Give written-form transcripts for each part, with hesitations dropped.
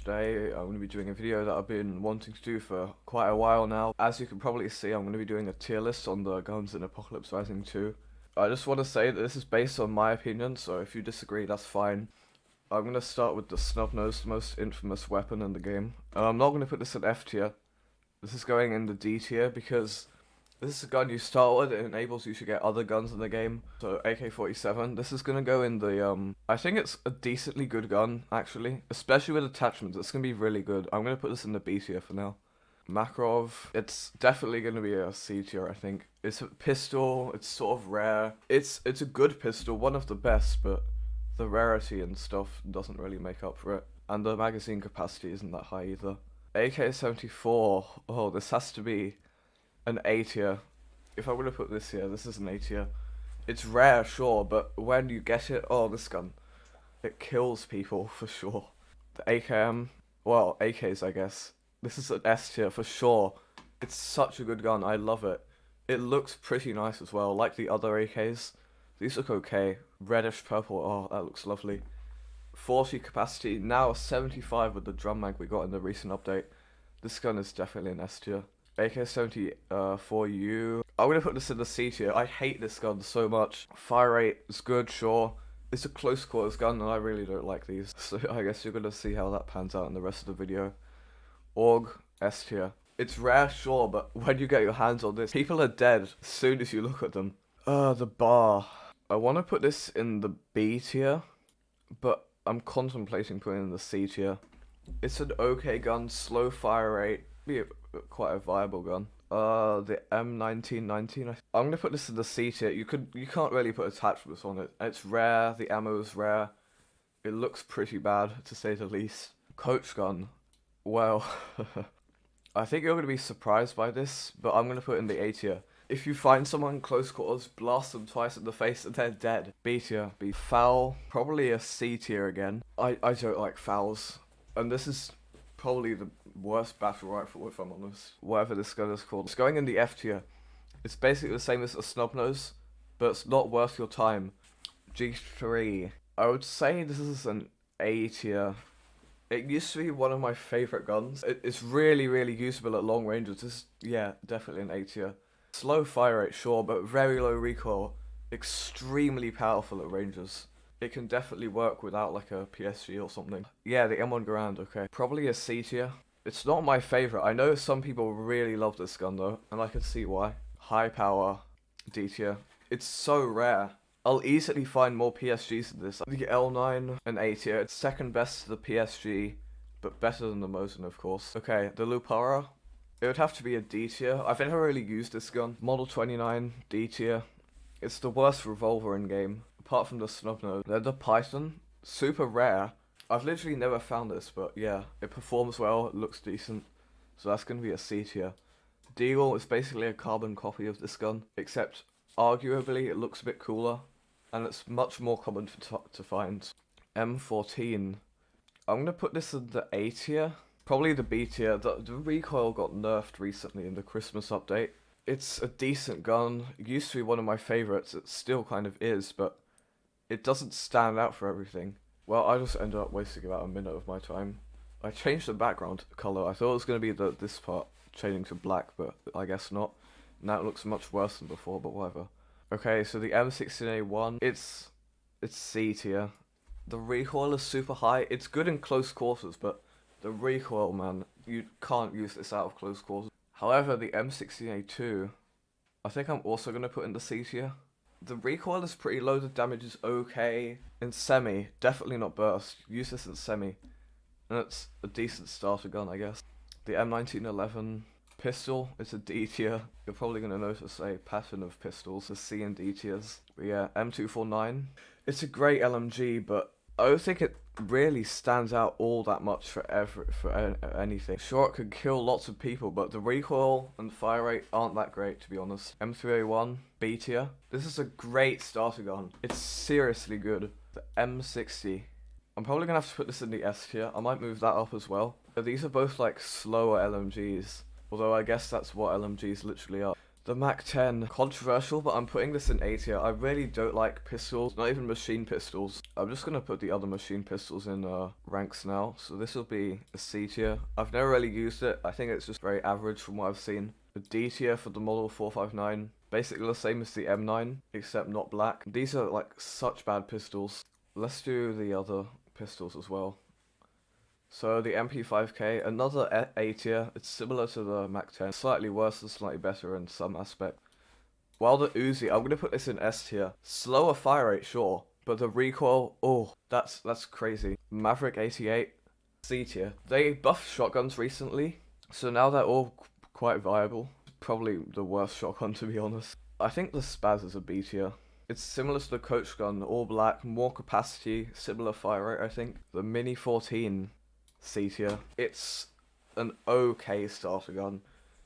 Today I'm going to be doing a video that I've been wanting to do for quite a while now. As you can probably see, I'm going to be doing a tier list on the guns in Apocalypse Rising 2. I just want to say that this is based on my opinion, so if you disagree, that's fine. I'm going to start with the Snub Nose, the most infamous weapon in the game. I'm not going to put this in F tier. This is going in the D tier because this is a gun you start with. It enables you to get other guns in the game. So AK-47, this is going to go in the, I think it's a decently good gun, actually. Especially with attachments, it's going to be really good. I'm going to put this in the B tier for now. Makarov, it's definitely going to be a C tier, I think. It's a pistol, it's sort of rare. It's a good pistol, one of the best, but the rarity and stuff doesn't really make up for it. And the magazine capacity isn't that high either. AK-74, oh, this has to be an A tier. If I were to put this here, this is an A tier. It's rare, sure, but when you get it, oh, this gun, it kills people for sure. The AKM, well, AKs, I guess. This is an S tier for sure. It's such a good gun, I love it. It looks pretty nice as well, like the other AKs. These look okay. Reddish purple, oh, that looks lovely. 40 capacity, now 75 with the drum mag we got in the recent update. This gun is definitely an S tier. AK-74U. I'm going to put this in the C tier. I hate this gun so much. Fire rate is good, sure. It's a close quarters gun and I really don't like these. So I guess you're going to see how that pans out in the rest of the video. AUG, S tier. It's rare, sure, but when you get your hands on this, people are dead as soon as you look at them. The bar. I want to put this in the B tier, but I'm contemplating putting it in the C tier. It's an okay gun, slow fire rate, be quite a viable gun. The M1911. I'm gonna put this in the C tier. You can't really put attachments on it. It's rare. The ammo is rare. It looks pretty bad to say the least. Coach gun. Well, I think you're gonna be surprised by this, but I'm gonna put it in the A tier. If you find someone in close quarters, blast them twice in the face and they're dead. B tier. B. Foul. Probably a C tier again. I don't like fouls. And this is probably the worst battle rifle, if I'm honest. Whatever this gun is called. It's going in the F tier. It's basically the same as a Snub Nose, but it's not worth your time. G3. I would say this is an A tier. It used to be one of my favourite guns. It's really, really usable at long ranges. Yeah, definitely an A tier. Slow fire rate, sure, but very low recoil. Extremely powerful at ranges. It can definitely work without like a PSG or something. Yeah, the M1 Garand, okay. Probably a C tier. It's not my favourite. I know some people really love this gun though, and I can see why. High power, D tier. It's so rare. I'll easily find more PSGs than this. The L9, an A tier. It's second best to the PSG, but better than the Mosin, of course. Okay, the Lupara. It would have to be a D tier. I've never really used this gun. Model 29, D tier. It's the worst revolver in game, apart from the Snub Nose. Then the Python, super rare. I've literally never found this, but yeah, it performs well, it looks decent. So that's going to be a C tier. Deagle is basically a carbon copy of this gun, except arguably it looks a bit cooler, and it's much more common to find. M14. I'm going to put this in the A tier. Probably the B tier. The recoil got nerfed recently in the Christmas update. It's a decent gun. It used to be one of my favourites. It still kind of is, but it doesn't stand out for everything. Well, I just ended up wasting about a minute of my time. I changed the background colour. I thought it was going to be this part changing to black, but I guess not. Now it looks much worse than before, but whatever. Okay, so the M16A1, it's C tier. The recoil is super high. It's good in close quarters, but the recoil, man, you can't use this out of close quarters. However, the M16A2, I think I'm also going to put in the C tier. The recoil is pretty low, the damage is okay. In semi, definitely not burst. Use this in semi. And it's a decent starter gun, I guess. The M1911 Pistol, it's a D tier. You're probably going to notice a pattern of pistols, a C and D tiers. But yeah, M249. It's a great LMG, but I don't think it really stands out all that much for anything. Sure, it could kill lots of people, but the recoil and fire rate aren't that great, to be honest. M3A1, B tier. This is a great starter gun. It's seriously good. The M60. I'm probably going to have to put this in the S tier. I might move that up as well. But these are both like slower LMGs, although I guess that's what LMGs literally are. The Mac-10, controversial, but I'm putting this in A tier. I really don't like pistols, not even machine pistols. I'm just gonna put the other machine pistols in ranks now. So this will be a C tier. I've never really used it. I think it's just very average from what I've seen. A D tier for the Model 459. Basically the same as the M9, except not black. These are like such bad pistols. Let's do the other pistols as well. So the MP5K, another A tier. It's similar to the Mac-10, slightly worse and slightly better in some aspect. While the Uzi, I'm gonna put this in S tier. Slower fire rate, sure, but the recoil, oh, that's crazy. Maverick 88, C tier. They buffed shotguns recently, so now they're all quite viable. Probably the worst shotgun, to be honest. I think the Spaz is a B tier. It's similar to the Coach gun, all black, more capacity, similar fire rate, I think. The Mini 14, C tier. It's an okay starter gun,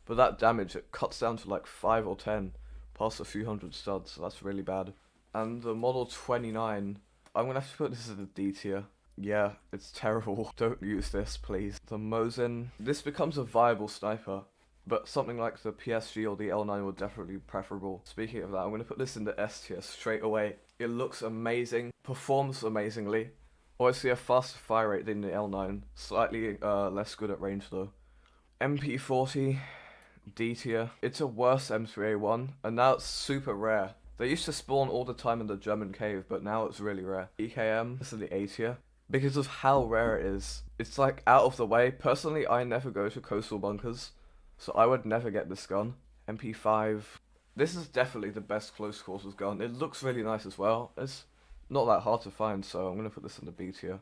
but that damage, it cuts down to like 5 or 10 past a few hundred studs, so that's really bad. And the Model 29, I'm gonna have to put this as a D tier. Yeah, it's terrible. Don't use this, please. The Mosin, this becomes a viable sniper, but something like the PSG or the L9 would definitely be preferable. Speaking of that, I'm gonna put this in the S tier straight away. It looks amazing, performs amazingly. Obviously a faster fire rate than the L9, slightly less good at range though. MP40, D tier. It's a worse M3A1, and now it's super rare. They used to spawn all the time in the German cave, but now it's really rare. EKM, this is the A tier. Because of how rare it is. It's like out of the way. Personally, I never go to coastal bunkers, so I would never get this gun. MP5. This is definitely the best close quarters gun. It looks really nice as well. It's not that hard to find, so I'm going to put this in the B tier.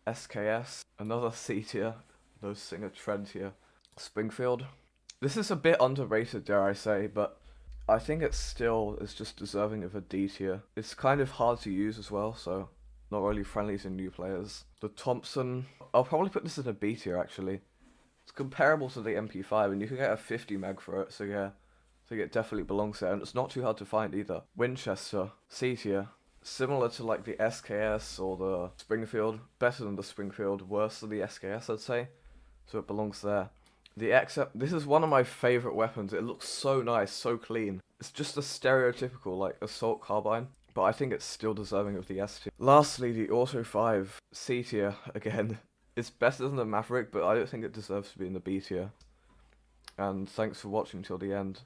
SKS, another C tier. No Singer Trend tier. Springfield. This is a bit underrated, dare I say, but I think it still is just deserving of a D tier. It's kind of hard to use as well, so not really friendly to new players. The Thompson, I'll probably put this in a B tier actually. It's comparable to the MP5, and you can get a 50 mag for it, so yeah. I think it definitely belongs there, and it's not too hard to find either. Winchester, C tier. Similar to like the SKS or the Springfield, better than the Springfield, worse than the SKS I'd say, so it belongs there. The XM, this is one of my favourite weapons. It looks so nice, so clean. It's just a stereotypical like assault carbine, but I think it's still deserving of the S tier. Lastly, the Auto 5, C tier again. It's better than the Maverick, but I don't think it deserves to be in the B tier. And thanks for watching till the end.